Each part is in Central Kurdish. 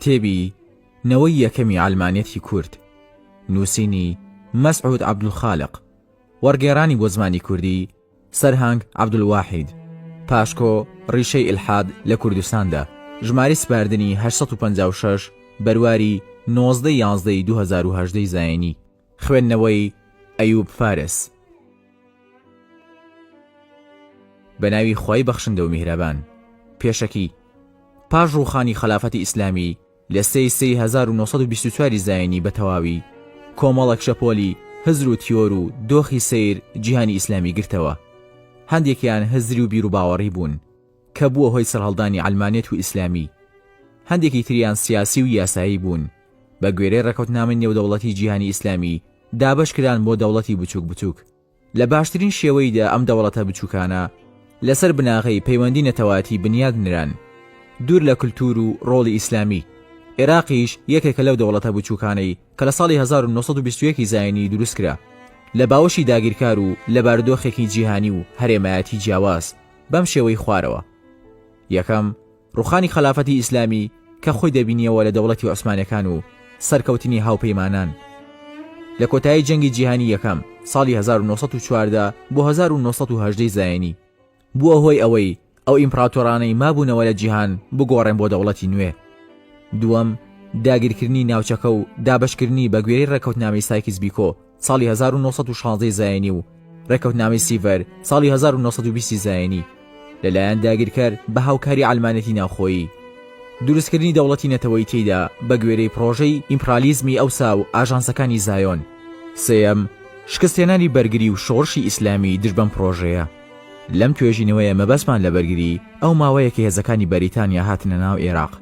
کتێبی نەوەی یەکەمی عەلمانیەتی کورد نووسینی مەسعود عەبدولخالق وەرگێڕانی بۆ زمانی کوردی سەرهەنگ عەبدولواحید پاشکۆ ڕیشەی ئیلحاد لە کوردستاندا ژمارەی سپاردنی 856 بەرواری 19/11/2018 زایێنی خوێندنەوەی ئەیوب فارس بە ناوی خوای بەخشندە و میهرەبان. پێشەکی پاش ڕووخانی خەلافەتی ئیسلامی لە 1924 زایێنی بە تەواوی کۆمەڵێک شەپۆلی هزر و تیۆر و دۆخی سیر جیهانی ئیسلامی گرتەوە. هەندێکیان هزری و بیر و باوەڕی بوون کە بووە هۆی سەرهەڵدانی عەلمانیەت و ئیسلامی، هەندێکی تریان سیاسی و یاسایی بوون. بە گوێرەی ڕێکەوتنامەی نێودەوڵەتی جیهانی ئیسلامی دابەشکران بۆ دەوڵەتی بچووک بچووک. لە باشترین شێوەیدا ئەم دەوڵەتە بچووکانە لەسەر بناغەی پەیوەندی نەتەواتی بنیاد نران دوور لە کولتور و ڕۆڵی ئیسلامی. عێراقیش یەکێکە لەو دەوڵەتە بچووکانەی کە لە ساڵی 1921 زایێنی دروستکرا لە باوەشی داگیرکار و لە بارودۆخێکی جیهانی و هەرێمایەتی جیاواز بەم شێوەی خوارەوە. یەکەم ڕووخانی خەلافەتی ئیسلامی کە خۆی دەبینیەوە لە دەوڵەتی عوسمانیەکان و سەرکەوتنی هاوپەیمانان لە کۆتایی جەنگی جیهانی یەکەم ساڵی 1914 بۆ 1918 زایێنی بووە هۆی ئەوەی ئەو ئیمپراتۆرانەی مابوونەوە لە جیهان بگۆڕێن بۆ دەوڵەتی نوێ. دووەم داگیرکردنی ناوچەکە و دابەشکردنی بە گوێرەی ڕێکەوتنامەی سایکس بیکۆ ساڵی 1916 زایێنی و ڕێکەوتنامەی سیڤەر ساڵی 1920 زایێنی لەلایەن داگیرکار بە هاوکاری عەلمانەتی ناوخۆیی. دروستکردنی دەوڵەتی نەتەوەی تێیدا بە گوێرەی پرۆژەی ئیمپرالیزمی ئەوسا و ئاژانسەکانی زایۆن. سێەم شکستێنانی بەرگری و شۆڕشی ئیسلامی دژ بەم پرۆژەیە. لەم توێژینەوەیە مەبەستمان لە بەرگری ئەو ماوەیەکە هێزەکانی بەریتانیا هاتنە ناو عێراق،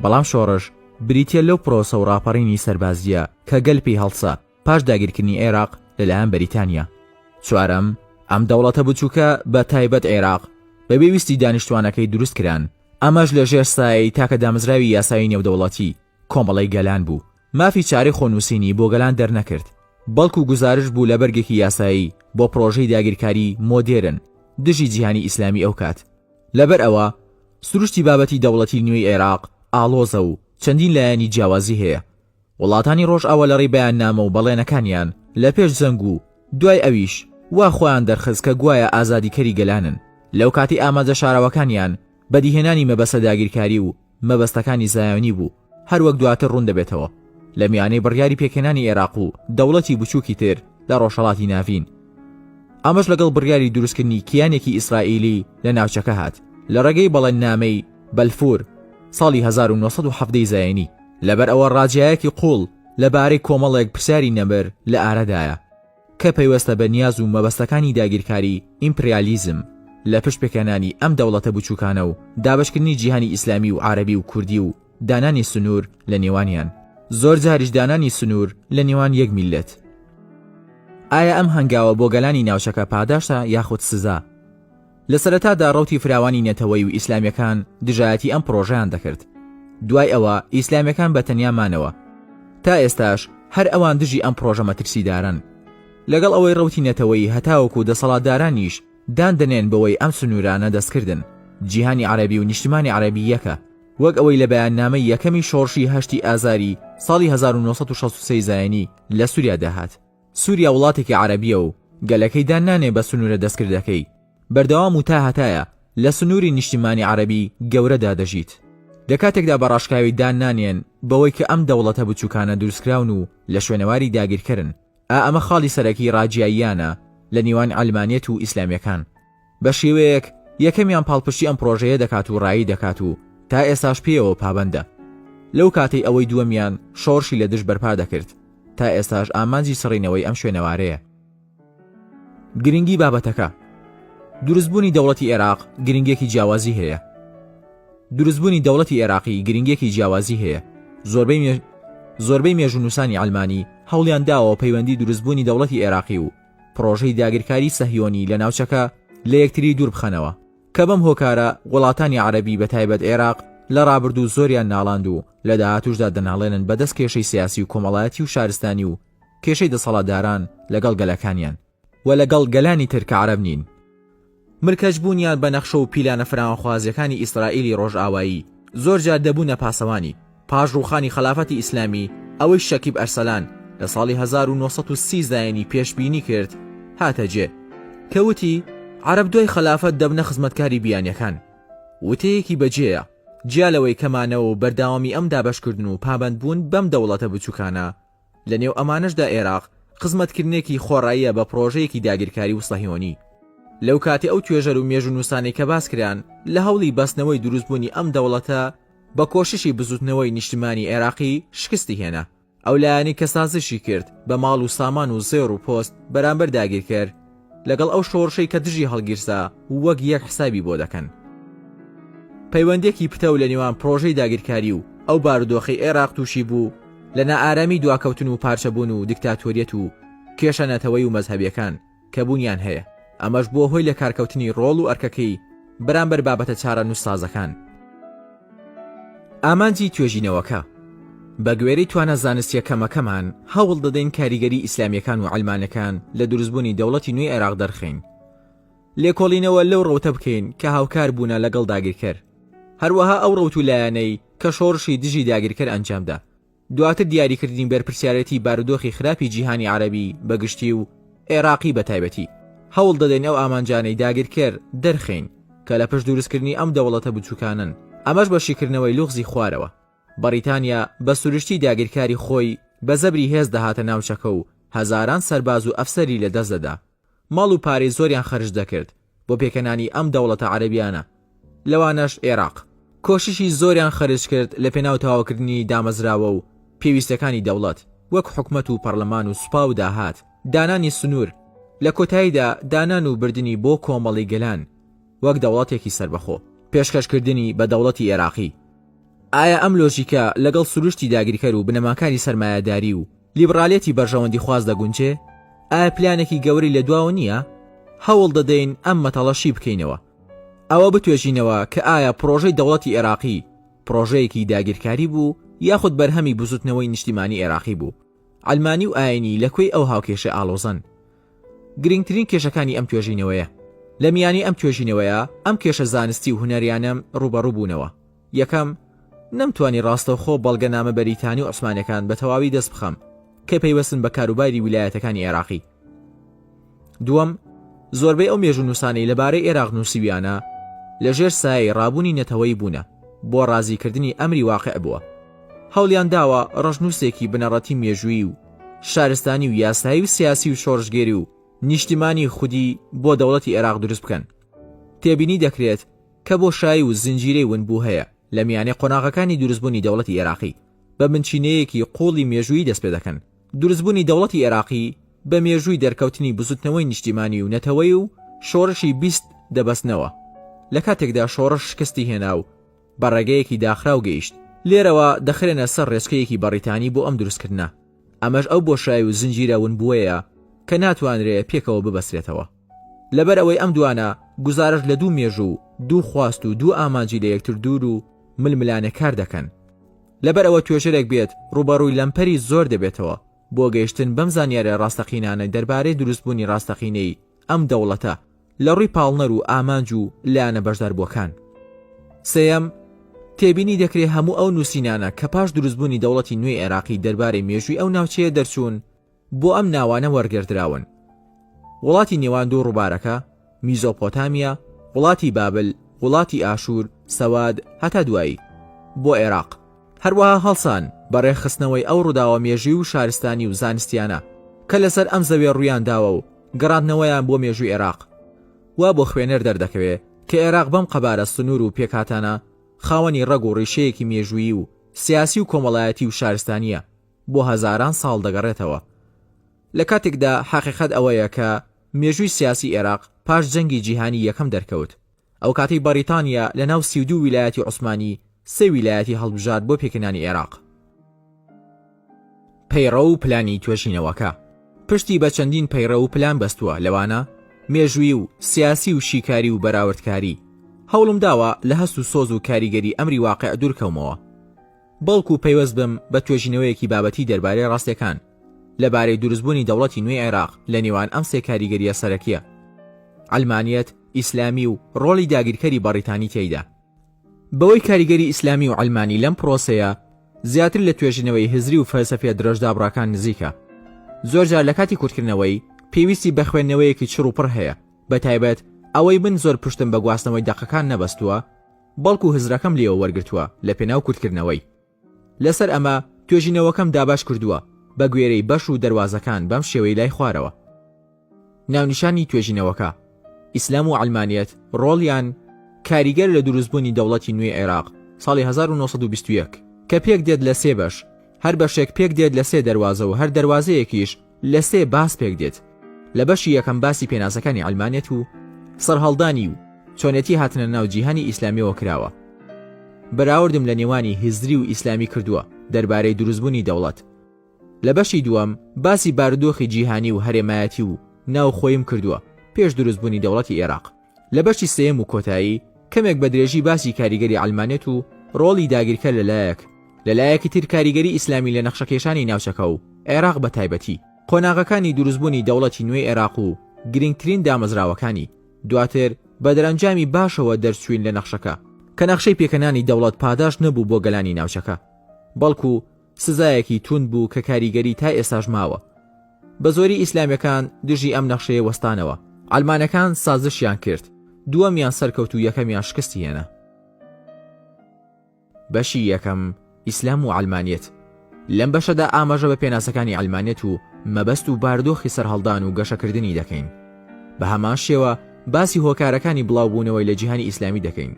بەڵام شۆڕش بریتیە لەو پرۆسە و ڕاپەڕینی سەربازیە کە گەلپی هەڵسا پاش داگیرکردنی عێراق لەلایەن بەریتانیا. چوارەم ئەم دەوڵەتە بچووکە بە تایبەت عێراق بە بێویستی دانیشتوانەکەی دروست کران، ئەمەش لە ژێر سایەی تاکە دامەزراوی یاسایی نێودەوڵەتی کۆمەڵی گەلان بوو. مافی چارەی خۆنووسینی بۆ گەلان دەرنەکرد، بەڵکو گزارش بوو لە بەرگێکی یاسایی بۆ پرۆژەی داگیرکاری مۆدێرن دژی جیهانی ئیسلامی ئەو کات. لەبەر ئەوە سروشتی بابەتی دەوڵەتی نوێی عێراق ئاڵۆزە و چەندین لایەنی جیاوازی هەیە. وڵاتانی ڕۆژ ئەوە لە ڕێی بەیاننامە و بەڵێنەکانیان لە پێش جەنگ و دوای ئەویش وا خۆیان دەرخست کە گوایە ئازادیکەری گەلانن. لەو کاتی ئامادە شاراوەکانیان بەدیهێنانی مەبەستە داگیرکاری و مەبەستەکانی زایۆنی بوو، هەروەک دواتر ڕوون دەبێتەوە لە میانەی بڕیاری پێکێنانی عێراق و دەوڵەتی بچووکی تر لە ڕۆژهەڵاتی ناوین. ئەمەش لەگەڵ بڕیاری دروستکردنی کیانێکی ئیسرائیلی لە ناوچەکە هات لە ڕێگەی بەڵێننامەی بەلفور ساڵی 1970 زایێنی. لەبەر ئەوە ڕاجایەکی قوڵ لەبارەی کۆمەڵێک پرسیاری نەبەر لە ئارەدایە کە پەیوەستە بە نیاز و مەبەستەکانی داگیرکاری ئیمپریالیزم لە پشت پێکێنانی ئەم دەوڵەتە بچووکانە و دابشکردنی جیهانی ئیسلامی و عەرەبی و کوردی و دانانی سنوور لە نێوانیان، زۆر جاریش دانانی سنوور لە نێوان یەک میلەت. ئایا ئەم هەنگاوە بۆ گەلانی ناوچەکە پاداشتە یاخود سزا؟ لە سەرەتادا ڕەوتی فراوانی نێتەوەی و ئیسلامیەکان دژایەتی ئەم پرۆژەیان دەکرد. دوای ئەوە ئیسلامیەکان بەتەنیا مانەوە. تا ئێستاش هەر ئەوان دژی ئەم پرۆژە مەترسیدارن. لەگەڵ ئەوەی ڕەوتی نێتەوەی هەتاوەکو دەسەڵاتدارانیش دان دەنێن بەوەی ئەم سنوورانە دەستکردن. جیهانی عەرەبی و نیشتمانی عەرەبی یەکە، وەک ئەوەی لە بەیاننامەی یەکەمی شۆڕشی 8 ئازاری ساڵی 1963 زایێنی لە سووریا داهات. سووریا وڵاتێکی عەرەبیە و گەلەکەی دان نانێ بە سنوورە دەستکردەکەی، بەردەوام و تا هەتایە لە سنووری نیشتیمانی عەرەبی گەورەدا دەژیت. دەکاتێکدا بە ڕاشکاوی دان نانێن بەوەی کە ئەم دەوڵەتە بچووکانە دروستکراون و لە شوێنەواری داگیرکردن. ئەمە خاڵی سەرەکی ڕاجیاییانە لە نێوان عەلمانیەت و ئیسلامیەکان. بە شێوەیەک یەکەمیان پاڵپشتی ئەم پرۆژەیە دەکات و ڕایی دەکات و تا ئێستاش پێیەوە پابەندە. لەو کاتەی ئەوەی دووەمیان شۆڕشی لە دژ بەرپا دەکرد، تا ئێستاش ئامانجی سڕینەوەی ئەم شوێنەوارەیە. گرنگی بابەتەکە دروستبوونی دەوڵەتی عێراق گرنگێکی جیاوازی هەیە. دروستبوونی دەوڵەتی عێراقی گرنگێکی جیاوازی هەیە. زۆربەی مێژونووسانی ئەلمانی هەوڵیان داوە پەیوەندی دروستبوونی دەوڵەتی عێراقی و پرۆژەی داگیرکاری سەهیۆنی لە ناوچەکە لە یەکتری دوور بخەنەوە، کە بەم هۆکارە وڵاتانی عەرەبی بە تایبەت عێراق لە ڕابردوو زۆریان ناڵاند و لە داهاتووشدا دەناڵێنن بەدەست کێشەی سیاسی و کۆمەڵایەتی و شارستانی و کێشەی دەسەڵاتداران لەگەڵ گەلەکانیان و لەگەڵ گەلانی تر کە عەرەب نین. مرکەجبوونیان بە نەخشە و پیلانە فراوانخوازیەکانی ئیسرائیلی ڕۆژئاوایی زۆر جار دەبوونە پاسەوانی پاش ڕووخانی خلافەتی ئیسلامی ئەوەی شەکیب ئەرسەلان لە ساڵی 1930 زایانی پێشبینی کرد هاتە جێ کە وتی عەرەب دوای خلافەت دەبنە خزمەتکاری بیانیەکان. وتەیەکی بەجێیە جیالەوەی کەمانەوە و بەرداوامی ئەم دابەشکردن و پابەندبوون بەم دەوڵەتە بچووکانە لە نێو ئەمانەشدا عێراق خزمەتکردنێکی خۆڕاییە بە پرۆژەیەکی داگیرکاری و سەهیۆنی. لەو کاتی ئەو توێژەر و مێژ و نووسانەی کە باس کران لە هەوڵی بەستنەوەی دروستبوونی ئەم دەوڵەتە بە کۆششی بزوتنەوەی نیشتیمانی عێراقی شکستی هێنا. ئەو لایەنی کە سازشی کرد بە ماڵ و سامان و زێڕ و پۆست بەرامبەر داگیرکرد لەگەڵ ئەو شۆڕشەی کە دژی هەڵگیرسا وەک یەک حسابی بۆ دەکەن. پەیوەندێکی پتە لە نێوان پرۆژەی داگیرکاری و ئەو بارودۆخی عێراق تووشی بوو لە نائارامی دواکەوتن و پارچەبوون و دیکتاتۆریەت و کێشەنەتەوەی و مەزهەبیەکان کە بوونیان هەیە. ئەمەش بۆ هۆی لە کارکەوتنی ڕۆڵ و ئەرکەکەی بەرامبەر بابەتە چارە نووسازەکان. ئامانجی توێژینەوەکە بە گوێرەی توانە زانستیە کەمەکەمان هەوڵ دەدەین کاریگەری ئیسلامیەکان و عەلمانەکان لە دروستبوونی دەوڵەتی نوێی عێراق دەرخین. لێکۆڵینەوە لەو ڕەوتە بکەین کە هاوکار بوونە لەگەڵ داگیرکەر، هەروەها ئەو ڕەوت و لایەنەی کە شۆڕشی دژی داگیرکەر ئەنجامدا. دواتر دیاریکردنی بەرپرسیارەتی بارودۆخی خراپی جیهانی عەرەبی بەگشتی و عێراقی بەتایبەتی. هەوڵ دەدەین ئەو ئامانجانەی داگیرکەر دەرخین کە لە پشت دروستکردنی ئەم دەوڵەتە بچووکانن، ئەمەش بەشیکردنەوەی لوغزی خوارەوە. بەریتانیا بە سروشتی داگیرکاری خۆی بە زەبری هێز دەهاتە ناوچەکە و هەزاران سەرباز و ئەفسەری لە دەست دەدا. ماڵ و پارەی زۆریان خەرج دەکرد بۆ پێکەنانی ئەم دەوڵەتە عەرەبیانە، لەوانەش عێراق. کۆششی زۆریان خەرج کرد لە پێناو تەواوکردنی دامەزراوە و پێویستەکانی دەوڵەت وەک حکومەت و پەرلەمان و سوپا و داهات، دانانی سنوور، لە کۆتاییدا دانان و بردننی بۆ کۆمەڵی گەلان وەک دەوڵەتێکی سربەخۆ، پێشکەشکردنی بە دەوڵەتی عێراقی. ئایا ئەم لۆژیکە لەگەڵ سروشتی داگیرکەر و بنەماکانی سەرمایەداری و لیبرالیەتی بەرژەوەندی خواز دەگونجێ؟ ئایا پلانێکی گەوری لە دواوە نییە؟ هەوڵ دەدەین ئەم مەتەڵەشی بکەینەوە، ئەوە بتوێژینەوە کە ئایا پرۆژەی دەوڵەتی عێراقی پرۆژەیەکی داگیرکاری بوو یاخود بەرهەمی بزوتنەوەی نیشتیمانی عێراقی بوو. عەلمانی و ئاینی لەکوێی ئەو هاوکێشە ئاڵۆزن. گرنگترین کێشەکانی ئەم توێژینەوەیە. لە میانی ئەم توێژینەوەیە ئەم کێشە زانستی و هونەریانەم ڕوبەڕوو بوونەوە. یەکەم، نەمتوانی ڕاستەوخۆ بەڵگەنامە بەریتانی و عوسمانیەکان بە تەواوی دەست بخەم کە پەیوەستن بە کاروباری ویلایەتەکانی عێراقی. دووەم، زۆربەی ئەو مێژ و نووسانەی لەبارەی عێراق نووسیویانە لەژێر سایەی ڕابوونی نەتەوەی بوونە بۆ ڕازیکردنی ئەمری واقع بووە. هەوڵیان داوە ڕەشنووسێکی بنەڕەتی مێژووی و شارستانی و یاسایی و سیاسی و شۆڕژگێری و نیشتیمانی خودی بۆ دەوڵەتی عێراق دروست بکەن. تێبینی دەکرێت کە بۆ شایی و زنجیرەی ونبوو هەیە لە میانەی قۆناغەکانی دروستبوونی دەوڵەتی عێراقی بە بنچینەیەکی قوڵی مێژووی دەست پێ دەکەن. دروستبوونی دەوڵەتی عێراقی بە مێژووی دەرکەوتنی بزوتنەوەی نیشتیمانی و نەتەوەی و شۆڕشی بیست دەبەستنەوە. لە کاتێکدا شۆڕش شکستی هێنا و بە ڕێگەیەکی داخراو گەیشت. لێرەوە دەخرێنە سەر ڕێچکەیەکی بەڕیتانی بۆ ئەم دروستکردنە. ئەمەش ئەو بۆشایی و زنجیرە ونبووەیە کە ناتوانرێت پێکەوە ببەسرێتەوە. لەبەر ئەوەی ئەم دوانە گزارش لە دوو مێژوو، دوو خواست و دوو ئامانجی لە یەکتر دوور و ململانە کار دەکەن. لەبەر ئەوە توێژەرێک بێت ڕوبەڕووی لەمپەری زۆر دەبێتەوە بۆ گەیشتن بەم زانیارە ڕاستەقینانە دەربارەی دروستبوونی ڕاستەقینەی ئەم دەوڵەتە لە ڕووی پاڵنەر و ئامانج و لایەنە بەشداربووەکان. سێەم، تێبینی دەکرێت هەموو ئەو نووسینانە کە پاش دروستبوونی دەوڵەتی نوێی عێراقی دەربارەی مێژووی ئەو ناوچەیە دەرچوون بۆ ئەم ناوانە وەرگردراون. وڵاتی نێوان دوو ڕووبارەکە، میزۆپۆتامیا، وڵاتی بابل، وڵاتی ئاشور، سەواد هەتا دوایی بۆ عێراق. هەروەها هەڵسان بەڕێخستنەوەی ئەو ڕووداوە مێژووی و شارستانی و زانستیانە کە لەسەر ئەم زەوێ ڕوویان داوە و گەڕاندنەوەیان بۆ مێژووی عێراق. وا بۆ خوێنەر دەردەکەوێت کە عێراق بەم قەبارە سنوور و پێکهاتانە خاوەنی ڕەگ و ڕیشەیەکی مێژووی و سیاسی و کۆمەڵایەتی و شارستانیە بۆ هەزاران ساڵ دەگەڕێتەوە. لە کاتێکدا حەقیقەت ئەوەیە کە مێژووی سیاسی عێراق پاش جەنگی جیهانی یەکەم دەرکەوت. ئەو کاتی بەریتانیا لە ناو 32 ویلایەتی عوسمانی 3 ویلایەتی هەڵبژارد بۆ پێکەنانی عێراق. پەیڕە و پلانی توێژینەوەکە پشتی بە چەندین پەیڕە و پلان بەستووە، لەوانە مێژووی و سیاسی و شیکاری و بەراوردکاری. هەوڵم داوە لە هەست و سۆز و کاریگەری ئەمری واقع دوورکەومەوە، بەڵکو پەیوەست بم بە توێژینەوەیەکی بابەتی دەربارەی ڕاستیەکان لەبارەی دروستبوونی دەوڵەتی نوێی عێراق لە نێوان ئەم سێ کاریگەریە سەرەکیە: عەلمانیەت، ئیسلامی و ڕۆڵی داگیرکەری بەڕیتانی تێیدا. بەوەی کاریگەری ئیسلامی و عەلمانی لەم پرۆسەیە زیاتر لە توێژینەوەی هزری و فەلسەفە درۆژدابڕاکان نزیکە. زۆرجار لە کاتی کورتکردنەوەی پێویستی بە خوێندنەوەیەکی چڕ و پڕ هەیە، بەتایبەت ئەوەی من زۆر پشتم بە گواستنەوەی دەقەکان نەبەستووە، بەڵکو هزرەکەم لێەوە وەرگرتووە لە پێناو کورتکردنەوەی. لەسەر ئەمە توێژینەوەکەم داباش کردووە بە گوێرەی بەش و دەواازەکان بەم شێوەی لای خوارەوە. ناونیشانی توێژینەوەکە: ئیسلام و عەلمانیەت، ڕۆڵیان کاریگەر لە دروستبوونی دەوڵەتی نوێی عێراق ساڵی 1921 کە پێک دێت لە 3 بەش، هەر بەشێک پێک دێت لە 3 دەواازە و هەر دەواازەیەکیش لە 3 باس پێک دێت. لە بەشی یەکەم باسی پێناسەکانی عەلمانیەت و سەرهەڵدانی و چۆنێتی هاتنە ناو جیهانی ئیسلامیەوە کراوە. بەراوردم لە نێوانی هیزری و ئیسلامی کردووە دەربارەی دروستبوونی دەوڵەت. لە بەشی دووەم باسی بارودۆخی جیهانی و هەرێمایەتی و ناوخۆیم کردووە پێش دروستبوونی دەوڵەتی عێراق. لە بەشی سێم و کۆتایی کەمێک بە درێژی باسی کاریگەری عەلمانیەت و ڕۆڵی داگیرکە لەلایەکی تر کاریگەری ئیسلامی لە نەخشەکێشانی ناوچەکە و عێراق بە تایبەتی، قۆناغەکانی دروستبوونی دەوڵەتی نوێی عێراق و گرنگترین دامەزراوەکانی، دواتر بە دەرەنجامی باشەوە دەرچوین لە نەخشەکە کە نەخشەی پێکەنانی دەوڵەت پاداش نەبوو بۆ گەلانی ناوچەکە، بەڵکو سزایەکی تون بوو کە کاریگەری تا ئێستاش ماوە. بە زۆری ئیسلامیەکان دژی ئەم نەخشەیە وەستانەوە، عەلمانەکان سازشیان کرد، دووەمیان سەرکەوت و یەکەمیان شکستی هێنا. بەشی یەکەم: ئیسلام و عەلمانیەت. لەم بەشەدا ئاماژە بە پێناسەکانی عەلمانیەت و مەبەست و بارودۆخی سەرهەڵدان و گەشەکردنی دەکەین. بە هەمان شێوە باسی هۆکارەکانی بڵاوبوونەوەی لە جیهانی ئیسلامی دەکەین.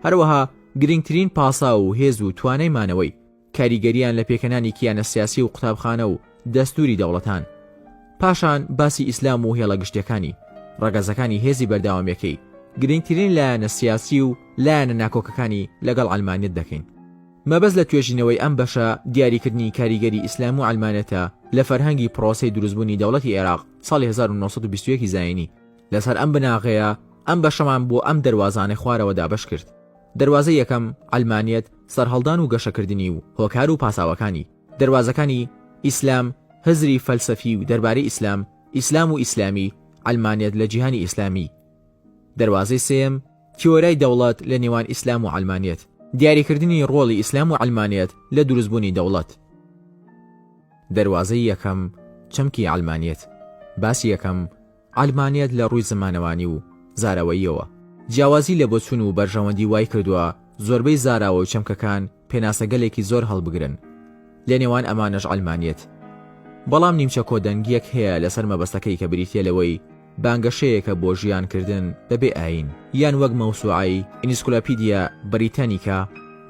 هەروەها گرنگترین پاسا و هێز و توانای مانەوەی کاریگەریان لە پێکەنانی کیانە سیاسی و قوتابخانە و دەستوری دەوڵەتان. پاشان باسی ئیسلام و هێڵە گشتیەکانی، ڕەگەزەکانی هێزی بەردەوامیەکەی، گرنگترین لایەنە سیاسی و لایەنە ناکۆکەکانی لەگەڵ عەلمانیەت دەکەین. مەبەست لە توێژینەوەی ئەم بەشە دیاریکردنی کاریگەری ئیسلام و عەلمانیەتە لە فەرهەنگی پرۆسەی دروستبوونی دەوڵەتی عێراق ساڵی 1921 زاینی. لەسەر ئەم بناغەیە ئەم بەشەمان بۆ ئەم دەواازانەی خوارەوە دابەش کرد. دەواازە یەکەم: عەلمانیەت، سەرهەڵدان و گەشەکردنی و هۆکار و پاساوەکانی. دەواازەکانی: ئیسلام، هزری فەلسەفی و دەربارەی ئیسلام، ئیسلام و ئیسلامی، عەلمانیەت لە جیهانی ئیسلامی. دەواازەی سێم: تیۆرای دەوڵەت لە نێوان ئیسلام و عەلمانیەت، دیاریکردنی ڕۆڵی ئیسلام و عەلمانیەت لە دروستبوونی دەوڵەت. دەواازەی یەکەم: چەمکی عەلمانیەت. باسی یەکەم: عەلمانیەت لە ڕووی زمانەوانی و زاراوەییەوە. جیاوازی لە بۆچوون و بەرژەوەندی وای کردووە زۆربەی زاراوە و چەمکەکان پێناسەگەلێکی زۆر هەڵبگرن، لە نێوان ئەمانەش عەلمانیەت. بەڵام نیمچە کۆدەنگیەک هەیە لەسەر مەبەستەکەی کە بریتیە لەوەی بانگەشەیەکە بۆ ژیانکردن بەبێ ئاین، یان وەک مەوسوعەی ئینسکلۆپیدیا بریتانیکا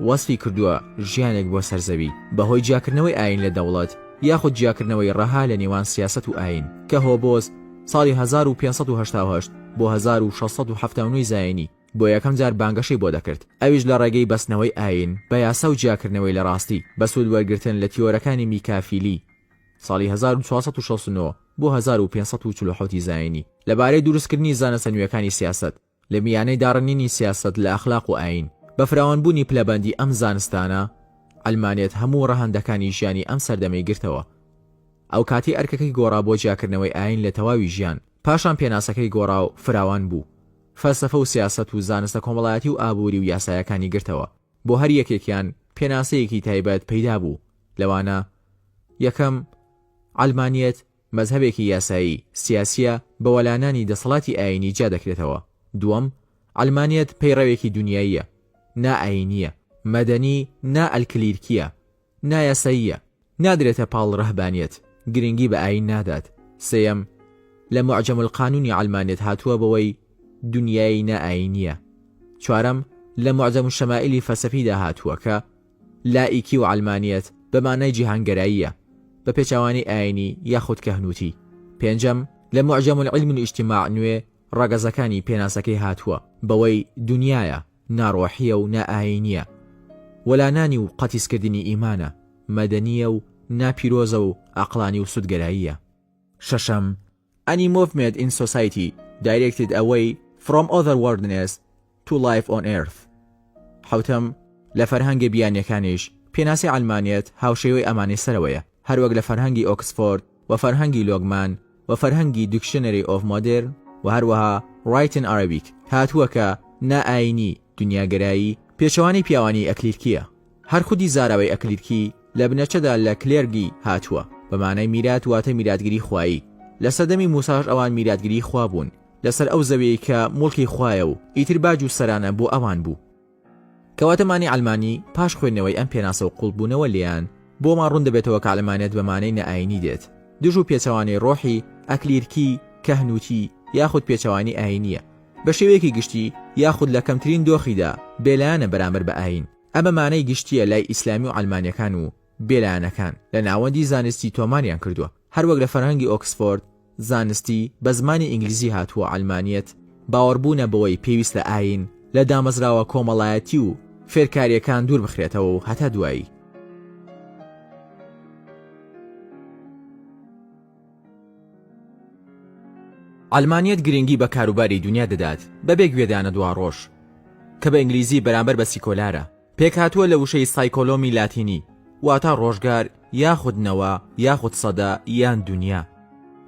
وەسفی کردووە ژیانێک بۆ سەرزەوی بەهۆی جیاکردنەوەی ئاین لە دەوڵەت یاخود جیاکردنەوەی ڕەها لە نێوان سیاسەت و ئاین، کە هۆبۆز ساڵی 1588 بۆ 1679 زاینی بۆ یەکەم جار بانگەشەی بۆ دەکرد، ئەویش لە ڕێگەی بەستنەوەی ئاین بە یاسا و جیاکردنەوەی لە ڕاستی بە سوود وەرگرتن لە تیۆرەکانی میکافیلی ساڵی 1469 بۆ 1547 زاینی لەبارەی دروستکردنی زانستە نوێیەکانی سیاست لە میانەی داڕنینی سیاست لە ئەخلاق و ئاین. بە فراوانبوونی پلەبەندی ئەم زانستانە ئەلمانیەت هەموو ڕەهەندەکانی ژیانی ئەم سەردەمەی گرتەوە. ئەو کاتی ئەرکەکەی گۆڕا بۆ جیاکردنەوەی ئاین لە تەواوی ژیان، پاشان پێناسەکەی گۆڕا و فراوان بوو، فەلسەفە و سیاست و زانستە کۆمەڵایەتی و ئابووری و یاسایەکانی گرتەوە. بۆ هەر یەکێکیان پێناسەیەکی تایبەت پەیدا بوو، لەوانە: یەکەم، عەلمانیەت مەزهەبێکی یاسایی سیاسیە بە وەلانانی دەسەڵاتی ئاینی جا دەکرێتەوە. دووەم، عەلمانیەت پەیڕەوێکی دونیاییە، نا ئاینیە، مەدەنی، نا ئەلکلیرکیە، نایاساییە، نادرێتە پاڵ ڕەهبانیەت، گرنگی بە ئاین نادات. سێەم، لە معجەم القانونی عەلمانیەت هاتووە بەوەی دنیای نا ئاینیە. چوارەم، لە معجەم الشەمائیلی فەلسەفیدا هاتووە کە لائیکی و عەلمانیەت بە مانای جیهانگەراییە بە پێچەوانی ئاینی یاخود کەهنووتی. پێنجەم، لە معجەم العلم والاجتماع نوێ ڕەگەزەکانی پێناسەکەی هاتووە بەوەی دنیایە، ناڕۆحیە و نائاینیە، وەلانانی و قەتیسکردنی ئیمانە، مەدەنیە و ناپیرۆزە و ئەقلانی و سودگەراییە. شەشەم، any movement in society directed away from otherworldliness to life on earth. حوتەم، لە فەرهەنگە بیانیەکانیش پێناسی عەلمانیەت هاوشێوەی ئەمانی سەرەوەیە، هەروەک لە فەرهەنگی ئۆکسفۆرد و فەرهەنگی لۆگمان و فەرهەنگی دیکشنەری ئۆف مۆدێرن و هەروەها ڕایتن عەرەبیک هاتووە کە نائاینی، دنیاگەرایی، پێچەوانی پیاوانی ئەکلیرکیە. هەر خودی زاراوەی ئەکلیرکی لە بنەچەدا لە کلێرگی هاتووە بەمانای میرات واتە میراتگیری خوایی. لە سەردەمی موساش ئەوان میراتگیری خوا بوون لەسەر ئەو زەویەی کە موڵکی خوایە و ئیتر باج و سەرانە بۆ ئەوان بوو. کەواتەمانی ئەلمانی پاش خوێندنەوەی ئەم پێناسە و قوڵبوونەوە لێیان بۆمان ڕوون دەبێتەوە کە ئەلمانیەت بەمانەی نەئاینی دێت. دژ و پێچەوانی ڕۆحی، ئەکلیرکی، کەهنوتی یاخود پێچەوانی ئاینیە بە شێوەیەکی گشتی یاخود لە کەمترین دۆخیدا بێلایەنە بەرامبەر بە ئاین. ئەمە مانای گشتیە لای ئیسلامی و ئەلمانیەکان و بێلایەنەکان لە ناوەندی زانستی تۆماریان کردووە. هەروەک لە فەرهەنگی ئۆکسفۆرد زانستی بە زمانی ئینگلیزی هاتووە ئەلمانیەت باوەڕبوونە بەوەی پێویستە ئاین لە دامەزراوە کۆمەڵایەتی و فێرکاریەکان دوور بخرێتەوە و هەتا دوایی. ئەلمانیەت گرنگی بە کاروباری دنیا دەدات بەبێ گوێدانە دواڕۆژ کە بە ئینگلیزی بەرامبەر بە سیکۆلارە. پێک هاتووە لە وشەی سایکۆلۆمی لاتینی واتە ڕۆژگار یاخودنەوە یاخود سەدا یان دنیا.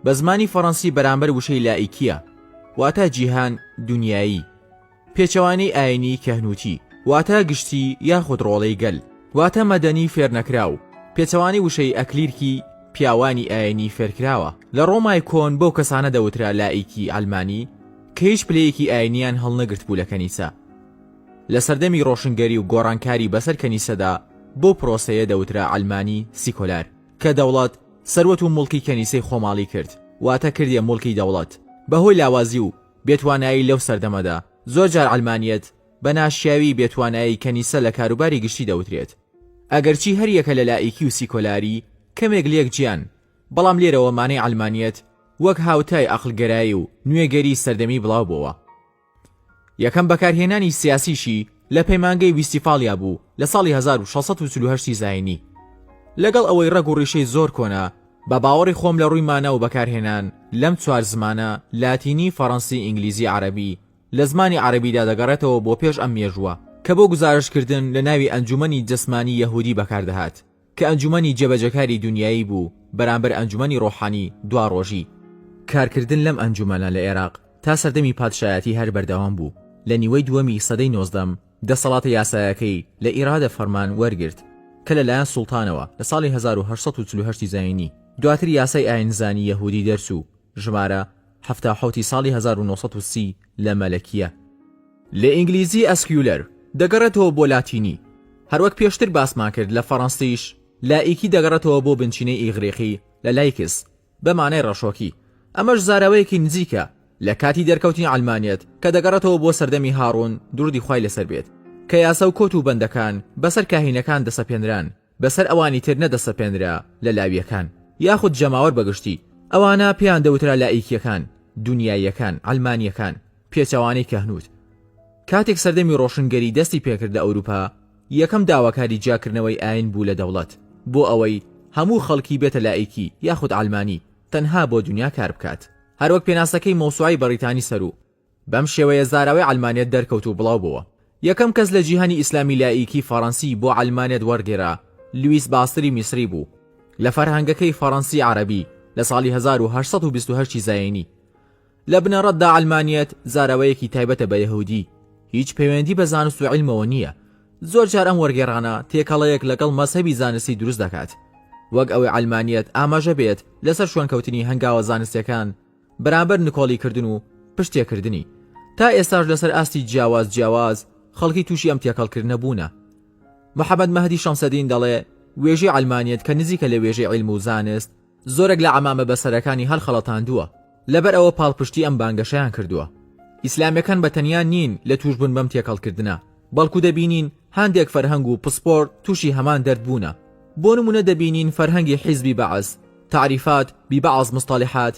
بە زمانی فەڕەنسی بەرامبەر وشەی لائیکیە واتە جیهان دنیایی. پێچەوانی ئاینی کەهنوتی واتە گشتی یاخود ڕۆڵەی گەل واتە مەدەنی فێرنەکراو. پێچەوانی وشەی ئەکلیرکی پیاوانی ئاینی فێرکراوە. لە ڕۆمای کۆن بەو کەسانە دەوترا لائیکی ئەلمانی کە هیچ پلەیەکی ئاینیان هەڵنەگرت بوو لە کەنیسە. لە سەردەمی ڕۆشنگەری و گۆڕانکاری بەسەر کەنیسەدا بۆ پرۆسەیە دەوترا ئەلمانی سیکۆلار کە دەوڵەت سەروەت و موڵکی کەنیسەی خۆماڵی کرد واتە کردیە موڵکی دەوڵەت. بەهۆی لاوازی و بێتوانایی لەو سەردەمەدا زۆر جار ئەلمانیەت بە ناشیاوی بێتوانایی کەنیسە لە کاروباری گشتی دەوترێت. ئەگەرچی هەر یەکە لە لائیکی و سیکۆلاری کەمێک لێک گیان، بەڵام لێرەوە مانای ئەلمانیەت وەک هاوتای عەقڵگەرایی و نوێگەری سەردەمی بڵاو بووە. یەکەم بەکارهێنانی سیاسیشی لە پەیمانگەی ویستیفالیا بوو لە ساڵی 1648 زاینی. لەگەڵ ئەوەی ڕەگ و ڕیشەی زۆر کۆنا بە باوەڕی خۆم لە ڕووی مانە و بەکارهێنان لەم چوار زمانە لاتینی، فەڕەنسی، ئینگلیزی، عەرەبی لە زمانی عەرەبیدا دەگەڕێتەوە بۆ پێش ئەم مێژووە کە بۆ گزارشکردن لە ناوی ئەنجومەنی جەسمانی یەهودی بەکاردەهات کە ئەنجومەنی جێبەجەکاری دنیایی بوو بەرامبەر ئەنجومەنی ڕۆحانی دواڕۆژی. کارکردن لەم ئەنجومەنە لە عێراق تا سەردەمی پادشایەتی هەر بەردەوام بوو. لە نیوەی دووەمی سەدەی 19 دەسەڵاتە یاسایەکەی لە ئیرادە فەرمان وەرگرت کە لەلایەن سوڵتانەوە لە ساڵی 1848 زاینی. دواتر یاسای ئاینزانی یەهودی دەرچوو ژمارە 77 ساڵی 1930 لە مەلەکیە. لە ئینگلیزی ئەسکیولەر دەگەڕێتەوە بۆ لاتینی. هەروەک پێشتر باسمان کرد لە فەڕەنسیش لائیکی دەگەڕێتەوە بۆ بنچینەی ئیغریقی لە لایکس بە مانای ڕەشۆکی. ئەمەش زاراوەیەکی نزیکە لە کاتی دەرکەوتنی ئەلمانیەت کە دەگەڕێتەوە بۆ سەردەمی هاڕۆن دوڕدی خوای لەسەر بێت کە یاسا و کۆت و بەندەکان بەسەر کاهینەکان دەسەپێنران بەسەر ئەوانی تر نەدەسەپێنرا لە لاویەکان یاخود جەماوەر بەگشتی. ئەوانە پێیان دەوترا لائیکیەکان، دنیاییەکان، ئەلمانیەکان، پێچەوانەی کەهنوت. کاتێک سەردەمی ڕۆشنگەری دەستی پێکرد لە ئەوروپا یەکەم داواکاری جاکردنەوەی ئاین بوو لە دەوڵەت بۆ ئەوەی هەموو خەڵکی بێتە لائیکی یاخود ئەلمانی تەنها بۆ دنیا کار بکات. هەروەک پێناسەکەی مۆسوعی بەریتانی سەرو بەم شێوەیە زاراوەی ئەلمانیەت دەرکەوت و بڵاو بووە. یەکەم کەس لە جیهانی ئیسلامی لائیکی فەڕەنسی بۆ ئەلمانیەت وەرگێرا لویس باستری میسری بوو لە فەرهەنگەکەی فەڕەنسی عەرەبی لە ساڵی 1828 زاینی. لە بنەڕەتدا ئەلمانیەت زاراوەیەکی تایبەتە بە یەهودی، هیچ پەیوەندی بە زانست و عیلمەوە نییە. زۆر جار ئەم وەرگێڕانە تێکەڵەیەک لەگەڵ مەزهەبی زانستی دروست دەکات، وەک ئەوەی ئەلمانیەت ئاماژە بێت لەسەر شوێنکەوتنی هەنگاوە زانستیەکان بەرامبەر نکۆڵیکردن و پشتێکردنی. تا ئێستاش لەسەر ئاستی جیاواز خەڵکی تووشی ئەم تێکەڵکردنە بوونە. محەممەد مەهدی شەمسەدین دەڵێ وێژەی ئەلمانیەت کە نزیکە لە وێژەی عیلم و زانست زۆرێک لە عەمامە بەسەرەکانی هەڵخەڵەتاندووە لەبەر ئەوە پاڵپشتی ئەم بانگەشەیان کردووە. ئیسلامیەکان بەتەنیا نین لە توشبوون بەم تێکەڵکردنە، بەڵکو دەبینین هەندێک فەرهەنگ و پسپۆرت تووشی هەمان دەرد بوونە. بۆ نمونە دەبینین فەرهەنگی حیزبی بەعز، تعریفات ببعض مصطلحات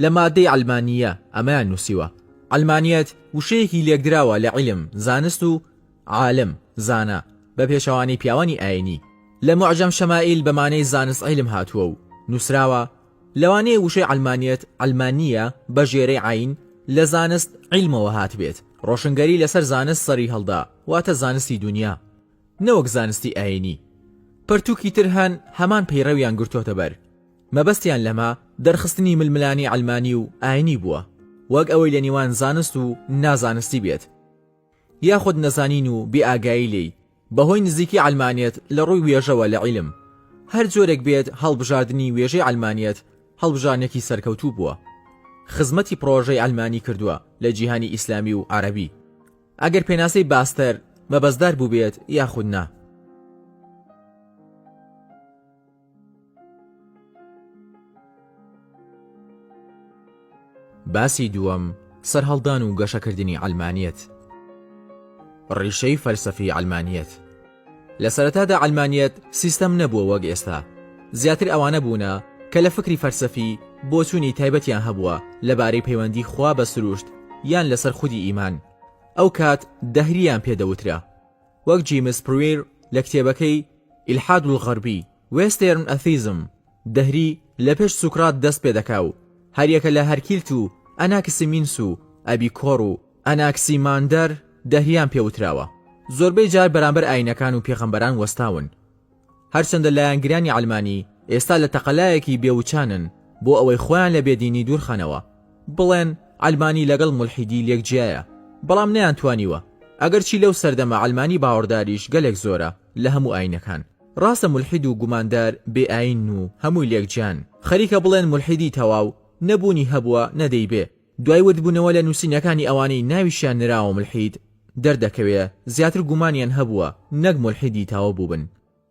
لە مادەی ئەلمانیە ئەمەیان نووسیوە. ئەلمانیەت وشەیەکی لێکدراوە لە عیلم، زانست و عالم، زانە بە پێشەوانی پیاوانی ئاینی. لە معجەم شەمائیل بەمانەی زانست عیلم هاتووە و نووسراوە. لەوانەیە وشەی ئەلمانیەت ئەلمانیە بە ژێرەی عین لە زانست عیلمەوە هات بێت. ڕۆشنگەری لەسەر زانست سەری هەڵدا واتە زانستی دنیا، نەوەک زانستی ئاینی. پەرتووکی تر هەن هەمان پەیڕەویان گرتۆتە بەر. مەبەستیان لەما دەرخستنی ململانی ئەلمانی و ئاینی بووە، وەک ئەوەی لە نێوان زانست و نازانستی بێت، یاخود نەزانین و بێئاگایی لێی بەهۆی نزیکی علمانیت لە ڕووی وێژەوە لە عیلم هەر جۆرێک بێت هەڵبژاردننی وێژەی علمانیت هەڵبژارنێکی سەرکەوتوو بووە. خزمەتی پرۆژەی علمانی کردووە لە جیهانی ئیسلامی و عەرەبی، ئەگەر پێناسەی باستەر مەبەزدار بوو بێت یاخود نا. باسی دووەم سەرهەڵدان و گەشەکردنی علمانیت. ڕیشەی فەلسەفی علمانیت. لە سەرەتادا علمانیت سیستەم نەبووە وەک ئێستا، زیاتر ئەوانە بوونە کە لە فکری فەلسەفی بۆچوونی تایبەتیان هەبووە لەبارەی پەیوەندی خوا بە سروشت یان لەسەر خودی ئیمان. ئەو کات دەهریان پێدەوترا، وەک جیمس پرویر لە کتێبەکەی ئیلحاد الغەربی وێستێرن ئەثیزم. دەهری لە پێش سوکرات دەست پێدەکا و هەریەکە لە هەرکیلت و ئەناکسیمینس و ئەبیکۆڕ و ئەناکسیماندەر دەهریان پێوتراوە. زۆربەی جار بەرامبەر ئاینەکان و پێغەمبەران وەستاون. هەرچەندە لایەنگرانی علمانی ئێستا لە تەقەلایەکی بێوچانن بۆ ئەوەی خۆیان لە بێدینی دوورخەنەوە بڵێن علمانی لەگەڵ مولحیدی لێکجیایە، بەڵام نەیانتوانیوە. ئەگەرچی لەو سەردەمە علمانی باوەڕداریش گەلێک زۆرە لە هەموو ئاینەکان. ڕاستە مولحید و گوماندار بێ ئاین و هەمووی لێکجیان، خەریکە بڵێن مولحیدی تەواو نەبوونی هەبووە نەدەیبێ. دوای وتبوونەوە لە نووسینەکانی ئەوانەی ناویشیان نراوە مولحید دەردەکەوێ زیاتر گومانیان هەبووە نەک مولحیدی تاوە بووبن.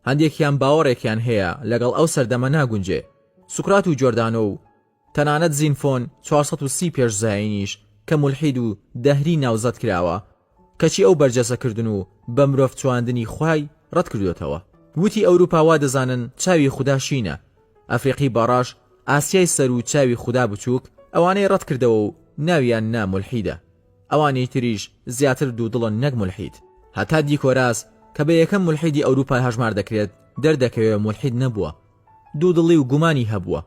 هەندێکیان باوەڕێکیان هەیە لەگەڵ ئەو سەردەمە ناگونجێ. سوکرات و جۆردانۆ و تەنانەت زینفۆن 430 پێش زاینیش کە مولحید و دەهری ناوزەت کراوە، کەچی ئەو بەرجەسەکردن و بە مرۆڤ چواندنی خوای ڕەت کردوێتەوە. وتی ئەوروپا وا دەزانن چاوی خودا شینە، ئەفریقی بەڕاش ئاسیای سەر و چاوی خودا بچووک ئەوانەی ڕەت کردەوە و ناویان نا مولحیدە. ئەوانەی تریش زیاتر دوودڵن نەک مولحید. هەتا دیکۆراس کە بە یەکەم مولحیدی ئەوروپا هەژمار دەکرێت دەردەکەوێ مولحید نەبووە، دوودڵی و گومانی هەبووە.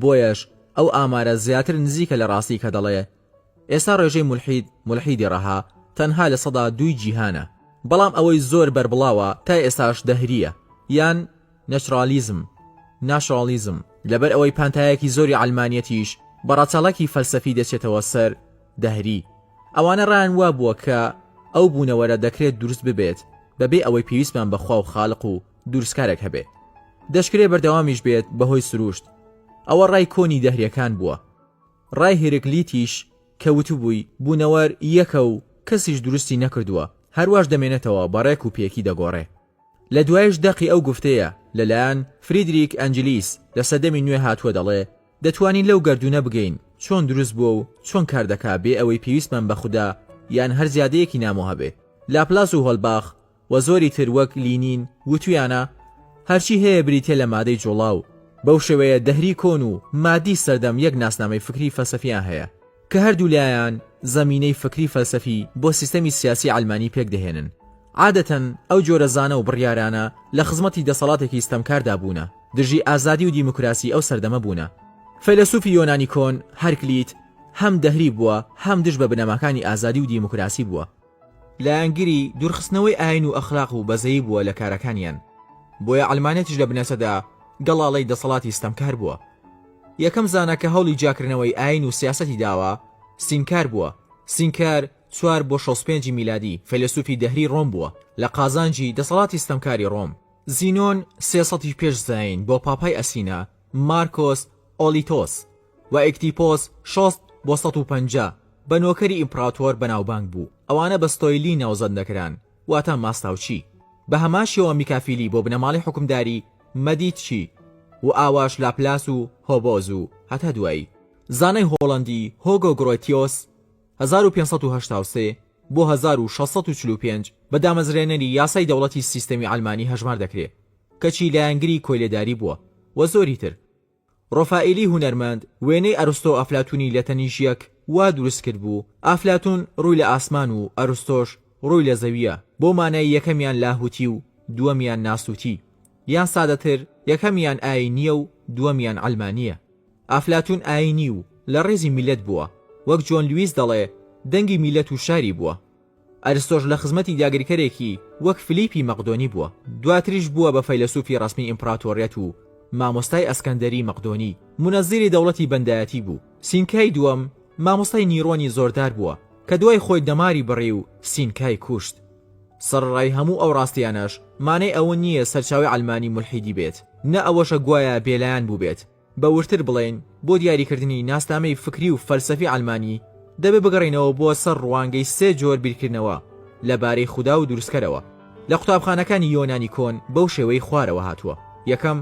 بۆیەش ئەو ئامارە زیاتر نزیکە لە ڕاستی کە دەڵێ ئێستا ڕێژەی مولحیدی ڕەها تەنها لە 2% جیهانە، بەڵام ئەوەی زۆر بربڵاوە تا ئێستاش دەهریە یان ناشرالیزم لەبەر ئەوەی پانتایەکی زۆری علمانیەتیش بەڕاچەڵەکی فەلسەفی دەچێتەوە سەر دەهری. ئەوانە ڕایان وا بووە کە ئەو بوونەوەرە دەکرێت دروست ببێت بەبێ ئەوەی پێویستمان بەخوا و خالق و دروستکارێک هەبێ، دەشکرێ بەردەوامیش بێت بەهۆی سروشت. ئەوە ڕای کۆنی دەهریەکان بووە. ڕای هێرکلیتیش کە وتبووی بوونەوەر یەکە و کەسیش دروستی نەکردووە، هەرواش دەمێنێتەوە بەڕێک و پێکی دەگۆڕێ. لە دوایش دەقی ئەو گفتەیە لەلایەن فریدریک ئەنجلیس لە سەدەمی نوێ هاتووە دەڵێ دەتوانین لەو گەردونە بگەین چۆن دروست بووە و چۆن کار دەکا بێ ئەوەی پێویستمان بە خودا یان هەر زیادەیەکی نامۆ هەبێ. لاپلاس و هۆلباخ و زۆری تر وەک لینین وتویانە هەرچی هەیە بریتێ لە مادەی جوڵاو. بەو شێوەیە دەهری کۆن و مادی سەردەم یەک ناسنامەی فکری فەلسەفیان هەیە کە هەردوو لایەن زەمینەی فکری فەلسەفی بۆ سیستەمی سیاسی علمانی پێک دەهێنن. عادەتەن ئەو جۆرە زانە و بڕیارانە لە خزمەتی دەسەڵاتێکی ستەمکاردا بوونە، دژی ئازادی و دیموکراسی ئەو سەردەمە بوونە. فەیلسوفی یۆنانی کۆن هەرکلیت هەم دەهری بووە هەم دژ بە بنەماکانی ئازادی و دیموکراسی بووە. لایەنگیری دوورخستنەوەی ئاین و ئەخلاق و بەزەیی بووە لە کارەکانیان، بۆیە ئەلمانێتیش لە بنەسەدا گەڵاڵەی دەسەڵاتی ستەمکار بووە. یەکەم زانە کە هەوڵی جاکردنەوەی ئاین و سیاسەتی داوە سینکار بووە. سینکار 4 بۆ 65 میلادی فەیلسوفی دەهری ڕۆم بووە لە قازانجی دەسەڵاتی ستەمکاری ڕۆم. زینۆن 300 پێش زاین بۆ پاپای ئەسینا، مارکۆس ئۆلیتۆس و ئێکتیپۆس 6 بۆ 150 بە نۆکەری ئیمپراتۆر بەناوبانگ بوو. ئەوانە بە ستۆیلی ناوزەند دەکران، واتە ماستاوچی. بە هەماشیەوە میکافیلی بۆ بنەماڵی حکومداری، مەدیچی و ئاواش لاپلاس و هۆبۆز و هەتا دوایی. زانای هۆڵەندی هۆگۆ گڕۆتیۆس 1583 بۆ 1645 بە دامەزرێنەری یاسای دەوڵەتی سیستەمی ئەلمانی هەژمار دەکرێت، کەچی لایەنگری کۆیلێداری بووە و زۆری تر. ڕۆفائیلی هونەرمەند وێنەی ئەرستۆ ئەفلاتونی لە تەنیژیەک وا دروست کرد بوو. ئافلاتون ڕووی لە ئاسمان و ئەرستۆش ڕووی لە زەویە، بۆ مانای یەکەمیان لاهوتی و دووەمیان ناسوتی، یان سادەتر یەکەمیان ئاینیە و دووەمیان ئەلمانیە. ئافلاتون ئاینی و لە ڕێزی میلەت بووە، وەک جۆن لویس دەڵێ دەنگی میلەت و شاری بووە. ئەرستۆش لە خزمەتی داگیرکەرێکی وەک فلیپی مەقدۆنی بووە. دواتریش بووە بە فەیلسوفی ڕسمی ئیمپراتۆریەت و مامۆستای ئەسکەندەری مەقدۆنی، منەزیری دەوڵەتی بەندایەتی بوو. سینکای دووەم مامۆستای نیرۆنی زۆردار بووە کە دوای خۆی دەماری بڕی و سینکای کوشت. سەرڕای هەموو ئەو ڕاستیانەش مانەی ئەوە نییە سەرچاوی ئەلمانی مولحیدی بێت، نە ئەوەشە گوایە بێلایەن بوو بێت. بە ورتر بڵێن بۆ دیاریکردنی ناسنامەی فکری و فەلسەفی ئەلمانی دەبێ بگەڕێنەوە بۆ سەر ڕوانگەی 3 جۆر بیرکردنەوە لەبارەی خودا و دروستکەرەوە. لە قوتابخانەکانی یۆنانی کۆن بەو شێوەی خوارەوە هاتووە. یەکەم،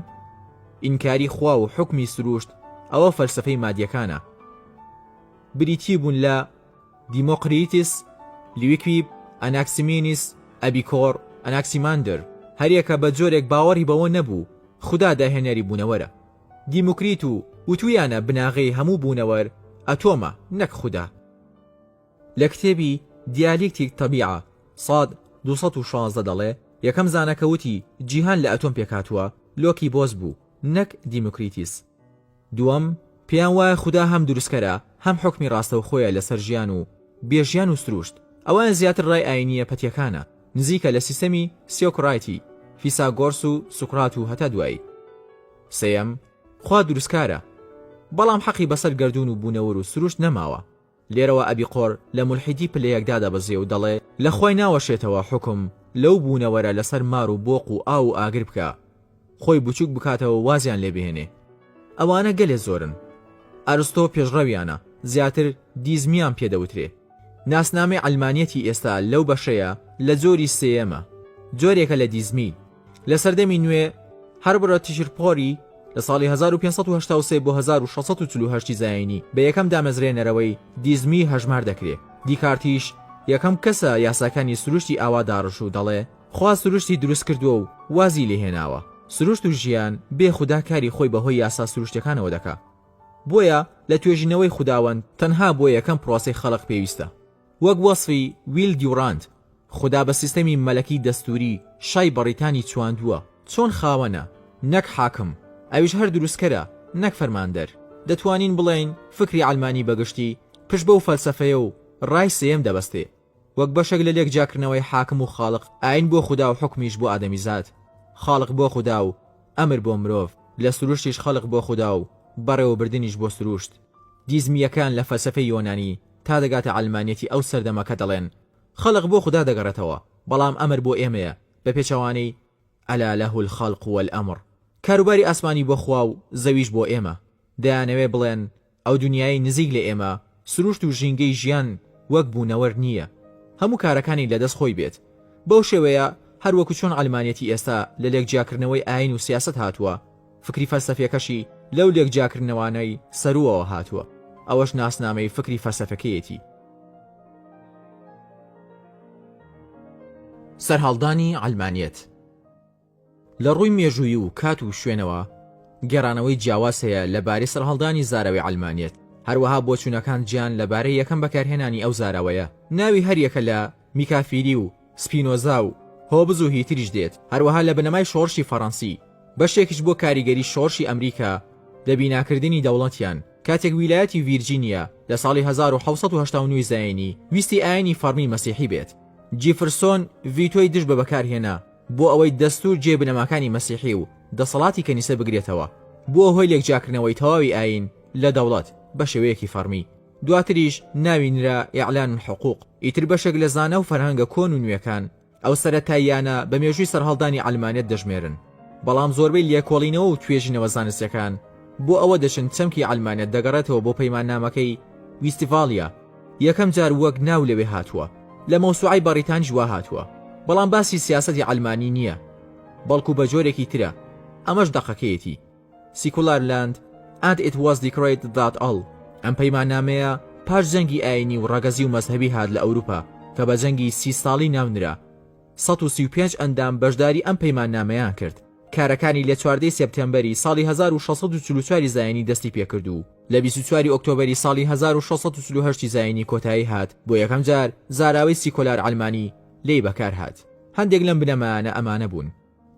ئینکاری خوا و حکمی سروشت، ئەوە فەلسەفەی مادیەکانە. بریتی بوون لە دیمۆقریتس، لیویکویب، ئەناکسیمینیس، ئەبیکۆر، ئەناکسیماندر، هەریەکە بە جۆرێک باوەڕی بەوە نەبوو خوددا داهێنەری بوونەوەرە. دیموکریت و وتویانە بناغی هەموو بوونەوەر ئەتۆمە نەک خوددا. لە کتێبی دیالێکتیک تەبیعە ساد 216 دەڵێ یەکەم زانەکەوتی جیهان لە ئەتۆم پێکاتووە لۆکی بۆز بوو نەک دیموکریتیس. دووەم، پێیان وایە خوددا هەم دروستکەرە هەم حکمی ڕاستە و خۆیە لەسەر ژیان و بێژیان و سروشت. ئەوان زیاتر ڕای ئاینیە پەتیەکانە، نزیکە لە سیستەمی سیۆکڕایتی، فیساگۆرس و سوکرات و هەتا دوایی. سێیەم، خوا دروستکارە بەڵام حەقی بەسەر گەردون و بوونەوەر و سروشت نەماوە. لێرەوە ئەبیقۆر لە مولحیدی پلەیەکدا دەبەزێ و دەڵێ لە خۆی ناوەشێتەوە حکم لەو بوونەوەرە لەسەر مار و بۆق و ئاو و ئاگر بکە، خۆی بچووک بکاتەوە وازیان لێبهێنێ. ئەوانە گەلێ زۆرن. ئەرستۆ پێشڕەویانە، زیاتر دیزمیان پێدەوترێ. ناسنامەی ئەلمانیەتی ئێستا لەو بەشەیە لە جۆری سێیەمە، جۆرێکە لە دیزمی. لە سەردەمی نوێ هەربرە تیشرپۆری لە ساڵی 1583 بۆ 1648 زاینی بە یەکەم دامەزرێنەرەوەی دیزمی هەژمار دەکرێت. دیکارتیش یەکەم کەسە یاساکانی سروشتی ئاوا داڕش و دەڵێ خوا سروشتی دروست کردووە و وازی لێهێناوە. سروشت و ژیان بێ خوددا کاری خۆی بەهۆی یاسا سروشتەکانەوە دەکا. بۆیە لە توێژینەوەی خوداوەند تەنها بۆ یەکەم پرۆسەی خەڵق پێویستە. وەک وەصفی ویل دیوڕاند، خوددا بە سیستەمی مەلەکی دەستوری شای بەڕیتانی چواندووە چۆن خاوەنە نەک حاکم، ئەویش هەر دروستکەرە نەک فەرماندەر. دەتوانین بڵێین فکری ئەلمانی بەگشتی پشت بەو فەلسەفەیە و ڕای سێیەم دەبەستێ، وەک بەشێک لە لێکجاکردنەوەی حاکم و خاڵق، ئاین بۆ خوددا و حکمیش بۆ ئادەمیزاد، خاڵق بۆ خوددا و ئەمر بۆ مرۆڤ، لە سروشتیش خەڵق بۆ خوددا و بەڕێوەبردنیش بۆ سروشت. دیزمیەکان لە فەلسەفەی یۆنانی تا دەگاتە ئەلمانیەتی ئەو سەردەمەکە دەڵێن خەڵق بۆ خوددا دەگەڕێتەوە، بەڵام ئەمر بۆ ئێمەیە بە پێچەوانەی ئەلا لەهو الخەڵق والئەمر، کاروباری ئاسمانی بۆ خوا و زەویش بۆ ئێمە. دەیانەوێ بڵێن ئەو دنیای نزیک لە ئێمە سروشت و ژینگەی ژیان وەک بوونەوەر نییە، هەموو کارەکانی لەدەست خۆی بێت. بەو شێوەیە هەروەکو چۆن ئەلمانیەتی ئێستا لە لێکجیاکردنەوەی ئاین و سیاست هاتووە، فکری فەلسەفیەکەشی لەو لێکجیاکردنەوانەی سەروەوە هاتووە. ئەوەش ناسنامەی فکری فەلسەفەکەیەتی. سەرهەڵدانی ئەلمانیەت لە ڕووی مێژووی و کات و شوێنەوە گەڕانەوەی جیاواز هەیە لەبارەی سەرهەڵدانی زاراوی ئەلمانیەت. هەروەها بۆچوونەکان گیان لەبارەی یەکەم بەکارهێنانی ئەو زاراوەیە. ناوی هەریەکە لە میکافیری و سپینۆزا و هۆبز و هیتریش دێت. هەروەها لە بنەمای شۆڕشی فەڕەنسی بەشێکیش بۆ کاریگەری شۆڕشی ئەمریکا لە بیناکردنی دەوڵەتیان. کاتێک ویلایەتی ڤیرجینیا لە ساڵی 1789 زاینی ویستی ئاینی فەرمی مەسیحی بێت، جیفرسۆن ڤیتۆی دژ بە بەکارهێنا بۆ ئەوەی دەستور جێبنەماکانی مەسیحی و دەسەڵاتی کەنیسە بگرێتەوە، بۆ هۆی لێکجاکردنەوەی تەواوی ئاین لە دەوڵەت بە شێوەیەکی فەرمی. دواتریش ناوی نرا ئیعلان حقوق. ئیتر بەشێک لە زانە و فەرهەنگە کۆن و نوێکان ئەو سەرەتاییانە بە مێژووی سەرهەڵدانی ئەلمانیەت دەژمێرن، بەڵام زۆربەی لێکۆڵینەوە و توێژینەوە زانستیەکان بۆ ئەوە دەچن چەمکی ئەلمانیەت دەگەڕێتەوە بۆ پەیماننامەکەی ویستیڤالیا. یەکەم جار وەک ناو لەوێ هاتووە، لە مەوسوعەی بەڕیتانیش وا هاتووە، بەڵام باسی سیاسەتی ئەلمانی نییە، بەڵکو بە جۆرێکی ترە. ئەمەش دەقەکەیەتی سیکولار لاند and it was declared that all. ئەم پەیماننامەیە پاش جەنگی ئاینی و ڕەگەزی و مەزهەبی هات لە ئەوروپا کە بە جەنگی 30 ساڵی ناونرا. 135 ئەندام بەشداری ئەم پەیماننامەیان کرد. کارەکانی لە 14 سپتێمبەری ساڵی 1644 زاینی دەستی پێکرد و لە 24 ئۆکتۆبری ساڵی 1648 زاینی کۆتایی هات. بۆ یەکەم جار زاراوەی سیکۆلار ئەلمانی لێی بەکار هات. هەندێک لەم بنەمایانە ئەمانە بوون: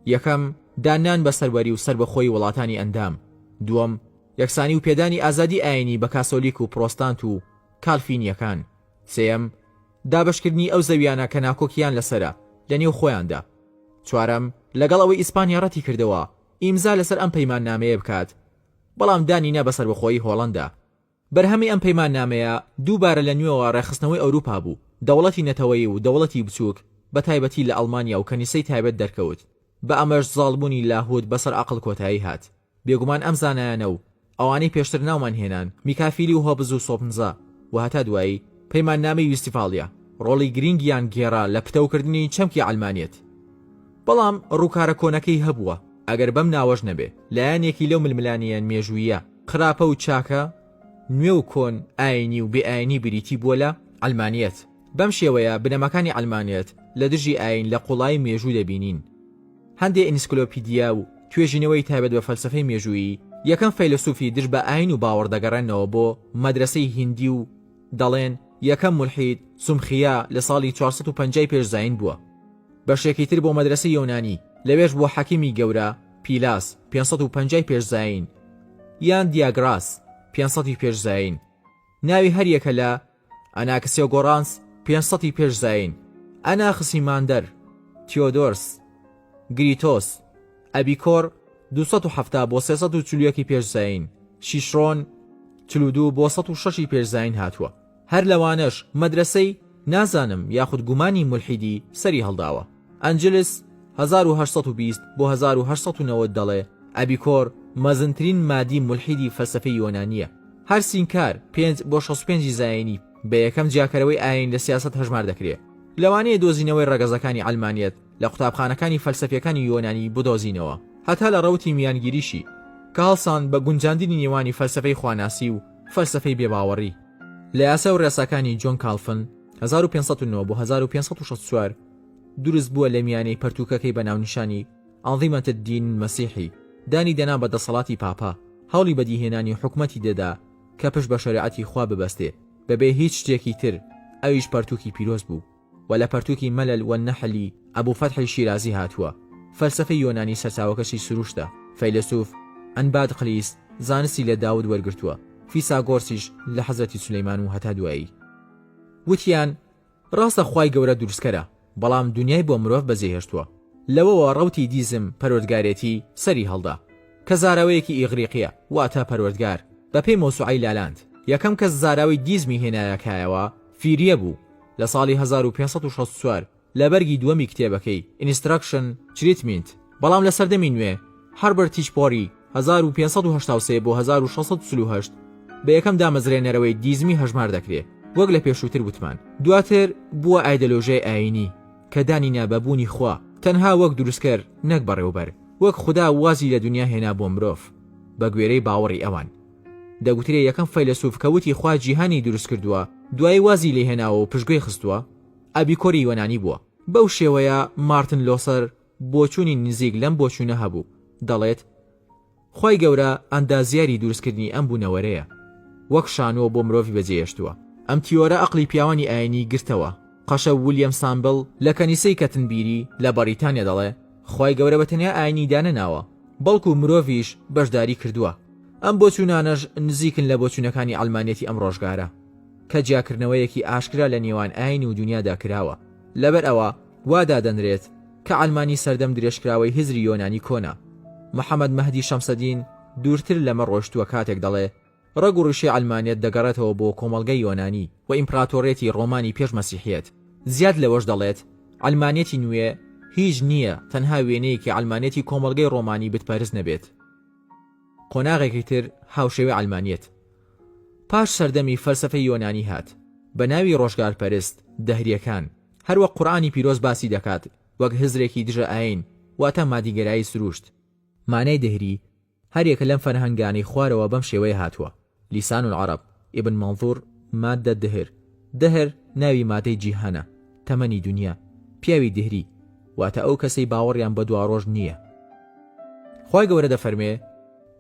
یەکەم، دانان بە سەروەری و سربەخۆی وڵاتانی ئەندام. دووەم، یەکسانی و پێدانی ئازادی ئاینی بە کاسۆلیک و پرۆستانت و کالفینیەکان. سێەم، دابشکردنی ئەو زەویانە کە ناکۆکیان لەسرە لە نێو خۆیاندا. چوارەم، لەگەڵ ئەوەی ئیسپانیا ڕەتی کردەوە ئیمزا لەسەر ئەم پەیماننامەیە بکات، بەڵام دانینا بە سەربەخۆیی هۆڵەندا. بەرهەمی ئەم پەیماننامەیە دووبارە لە نوێەوە ڕێخستنەوەی ئەوروپا بوو. دەوڵەتی نەتەوەیی و دەوڵەتی بچووک بە تایبەتی لە ئەڵمانیا و کەنیسەی تایبەت دەرکەوت. بە ئەمەش زاڵبوونی لاهود بەسەر عەقڵ کۆتایی هات. بێگومان ئەم زانایانە و ئەوانەی پێشتر ناومان هێنان میکافیلی و هۆبز و سۆپنزا و هەتا دوایی پەیماننامەی ویستیفالیا ڕۆڵی گرنگیان گێڕا لە پتەوکردنی چەمکی ئەڵمانیەت. بەڵام ڕووکارە کۆنەکەی هەبووە ئەگەر بەم ناوەش نەبێ لایەنێکی لەو ململانیان مێژوویە خراپە و چاکە نوێ و کۆن ئاینی و بێئاینی بریتی بووە لە ئەڵمانیەت. بەم شێوەیە بنەمەکانی ئەڵمانیەت لە دژی ئاین لە قوڵای مێژوو دەبینین. هەندێک ئینسکلۆپیدیا و توێژینەوەی تایبەت بە فەلسفەی مێژوویی یەکەم فەیلسوفی دژ بە ئاین و باوەڕ دەگەڕێنەوە بۆ مەدرسەی هیندی و دەڵێن یەکەم مولحید سومخیا لە ساڵی 450 پێشزاین بووە. بەشێکی تر بۆ مەدرسەی یۆنانی لەوێش بۆ حەکیمی گەورە پیلاس 550 پێشزاین یان دیاگراس 500 پێشزاین. ناوی هەریەکە لە ئەناکسیۆگۆڕانس 500 پێشزاین، ئەناخسیماندەر، تیۆدۆرس، گریتۆس، ئەبیکۆر 270 بۆ 341 پێشزاین، شیشڕۆن 42 بۆ 106 پێشزاین هاتووە. هەر لەوانەش مەدرسەی نازانم یاخود گومانی مولحیدی سەری هەڵداوە. ئەنجلس 1820 بۆ 1890 دەڵێ ئەبیکۆر مەزنترین مادی مولحیدی فەلسفەی یۆنانیە. هەر سینکار 5 بۆ 65 زایینی بە یەکەم جیاکەرەوەی ئاین لە سیاست هەژمار دەکرێت. لەوانەیە دۆزینەوەی ڕەگەزەکانی ئەڵمانیەت لە قوتابخانەکانی فەلسفیەکانی یۆنانی بدۆزینەوە هەتا لە ڕەوتی میانگیریشی کە هەڵسان بە گونجاندنی نێوانی فەلسفەی خواناسی و فەلسفەی بێباوەڕی. لە یاسا و ڕێساکانی جۆن کالفن 1509 بۆ 1564 دروست بووە لە میانەی پەرتووکەکەی بە ناونیشانی ئەنظیمەت الدین مەسیحی دانی دەنا بە دەسەڵاتی پاپا، هەوڵی بەدیهێنانی حکومەتی دەدا کە پشت بە شەریعەتی خوا ببەستێ بەبێ هیچ شتێکی تر. ئەویش پەرتووکی پیرۆز بوو و لە پەرتووکی مەلەل و نەحلی ئەبوو فەتحی شیرازی هاتووە. فەلسفەی یۆنانی سەرچاوەکەشی سروشتە. فەیلسوف ئەنبادقلیس زانستی لە داود وەرگرتووە، فیساگۆرسیش لە حەزرەتی سولەیمان و هەتا دوایی. وتیان ڕاستە خوای گەورە دروستکەرە بەڵام دنیای بۆ مرۆڤ بەجێهێشتووە. لەوەوە ڕەوتی دیزم پەروەردگارێتی سەری هەڵدا کە زاراوەیەکی ئیغریقیە واتە پەروەردگار بە پێی مۆسوعەی لالاند. یەکەم کەس زاراوی دیزمی هێنایەکایەوە فیریە بوو لە ساڵی 1564 لە بەرگی دووەمی کتێبەکەی ئینستراکشن تریتمنت. بەڵام لە سەردەمی نوێ هەربەرت تیچپۆری 1583 بۆ 1638 بە یەکەم دامەزرێنەرەوەی دیزمی هەژمار دەکرێت وەک لە پێشووتر وتمان. دواتر بووە ئایدۆلۆژیای ئاینی کە دانی نابەبوونی خوا تەنها وەک دروستکەر نەک بەڕێوەبەر وەک خوددا وازی لە دنیا هێنا بۆ مرۆڤ بە گوێرەی باوەڕی ئەوان. دەگوترێ یەکەم فەیلسوف کەوتی خوا جیهانی دروست کردووە دوای وازی لێ هێناوە و پشتگوێی خستووە ئەبیکۆری یۆنانی بووە. بەو شێوەیە مارتن لۆسەر بۆچوونی نزیک لەم بۆچوونە هەبوو. دەڵێت خوای گەورە ئەندازیاری دروستکردنی ئەم بوونەوەرەیە وەک شانۆ بۆ مرۆڤی بەجێهێشتووە. ئەم تیۆرە ئەقلی پیاوانی ئاینی گرتەوە. قەشە ویلیەم سامبل لە کەنیسەی کەتنبیری لە بەریتانیا دەڵێ خوای گەورە بەتەنیا ئاینی دانەناوە بەڵکو مرۆڤیش بەشداری کردووە. ئەم بۆچوونانەش نزیکن لە بۆچوونەکانی ئەڵمانیەتی ئەم ڕۆژگارە کە جیاکردنەوەیەکی ئاشکرا لە نێوان ئاین و دنیادا کراوە. لەبەر ئەوە وادا دەنرێت کە ئەڵمانی سەردەم درێژکراوەی هزری یۆنانی کۆنا. محەممەد مەهدی شەمسەدین دوورتر لەمە ڕۆشتووە کاتێک دەڵێ ڕەگ و ڕوشی ئەڵمانیەت دەگەڕێتەوە بۆ کۆمەڵگەی یۆنانی و ئیمپراتۆرێتی ڕۆمانی پێش مەسیحیەت. زیاد لەوەش دەڵێت ئەڵمانیەتی نوێ هیچ نییە تەنها وێنەیەکی ئەڵمانیەتی کۆمەڵگەی ڕۆمانی بتپەرست نەبێت. قۆناغێکی تر هاوشێوەی ئەڵمانیەت. پاش سەردەمی فەلسفەی یۆنانی هات بە ناوی ڕۆژگارپەرست دەهریەکان هەروەک قورئانی پیرۆز باسی دەکات وەک هزرێکی دژە ئاین واتە مادیگەرایی سروشت. مانای دەهری هەرێکە لەم فەرهەنگانەی خوارەوە بەم شێوەیە هاتووە. لیسان العەرەب ئیبن مەنظوور مادە دەهر. دەهر ناوی مادەی جیهانە، تەمەنی دنیا، پیاوی دهری واتە ئەو کەسەی باوەڕیان بە دواڕۆژ نییە. خوای گەورە دەفەرمێ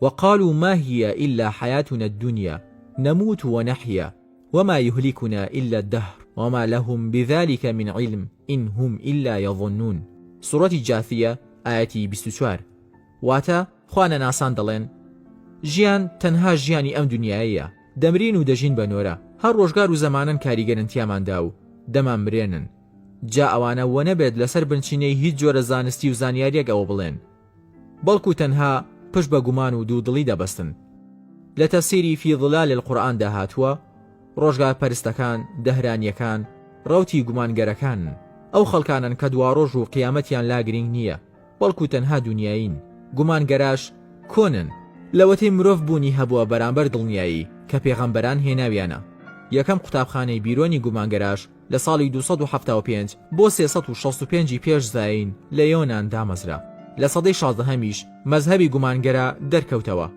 وقالوا ما هي إلا حياتنا الدنيا نموت ونحيا وما يهلكنا إلا الدهر وما لهم بذلك من علم إن هم إلا يظنون. سورة جاثية آياتي 24. واتا خوانا ناسان دەڵێن ژیان تەنها ژیانی ئەم دنیایە، دەمرین و دەژین بە نۆرە، هەر ڕۆژگار و زەمانن کاریگەرن تیاماندا و دەمان مرێنن. جا ئەوانە وە نەبێت لەسەر بنچینەی هیچ جۆرە زانستی و زانیاریەک ئەوە بڵێن، بەڵکو تەنها پشت بە گومان و دوودڵی دەبەستن. لە تەفسیری فی ظلال القورئان داهاتووە ڕۆژگار پەرستەکان دەهرانیەکان ڕەوتی گومانگەرەکان ئەو خەڵکانن کە دواڕۆژ و قیامەتیان لا گرنگ نییە بەڵکو تەنها دنیاین گومانگەراش کۆنن لەوەتەی مرۆڤ بوونی هەبووە بەرامبەر دڵنیایی کە پێغەمبەران هێناویانە. یەکەم قوتابخانەی بیرۆنی گومانگەراش لە ساڵی 275 بۆ 365 پێش زاین لە یۆنان دامەزرا. لە سەدەی 16هەمیش مەزهەبی گومانگەرە دەرکەوتەوە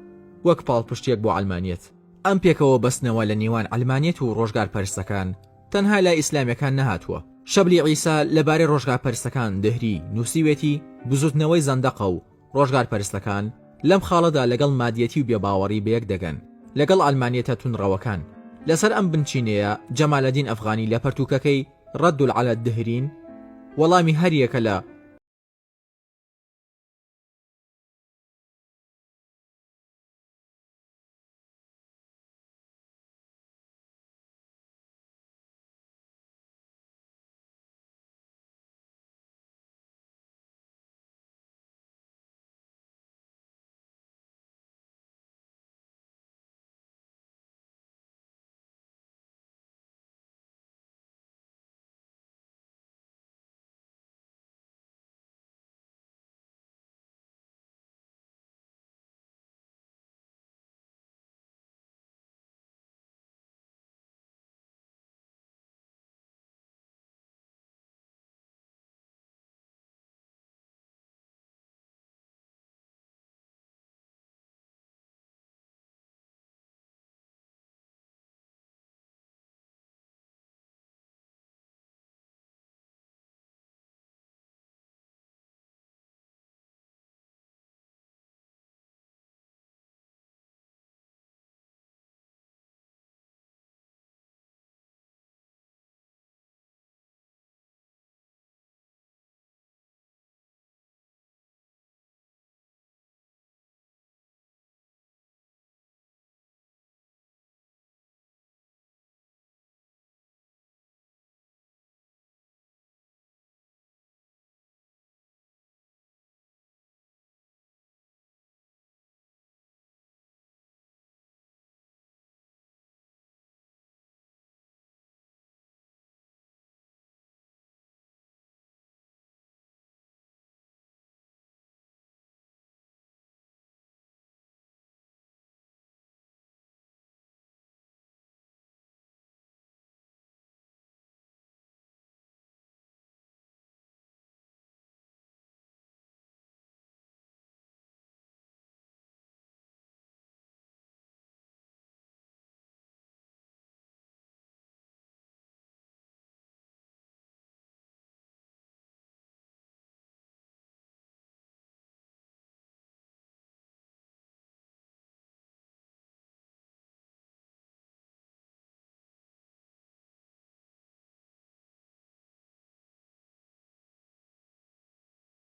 وەک پاڵپشتێک بۆ ئەلمانیەت. ئەم پێکەوە بەستنەوە لە نێوان ئەلمانیەت و ڕۆژگار پەرستەکان تەنها لای ئیسلامیەکان نەهاتووە. شەبلی عیسا لەبارەی ڕۆژگار پەرستەکان دەهری نووسیوێتی بزوتنەوەی زەندەقە و ڕۆژگار پەرستەکان لەم خاڵەدا لەگەڵ مادیەتی و بێباوەڕی بەیەک دەگەن لەگەڵ ئەلمانیەتە تونڕەوەکان. لەسەر ئەم بنچینەیە جەمالەدین ئەفغانی لە پەرتووکەکەی ڕەد العەلە الدەهرین وەڵامی هەریەکە لە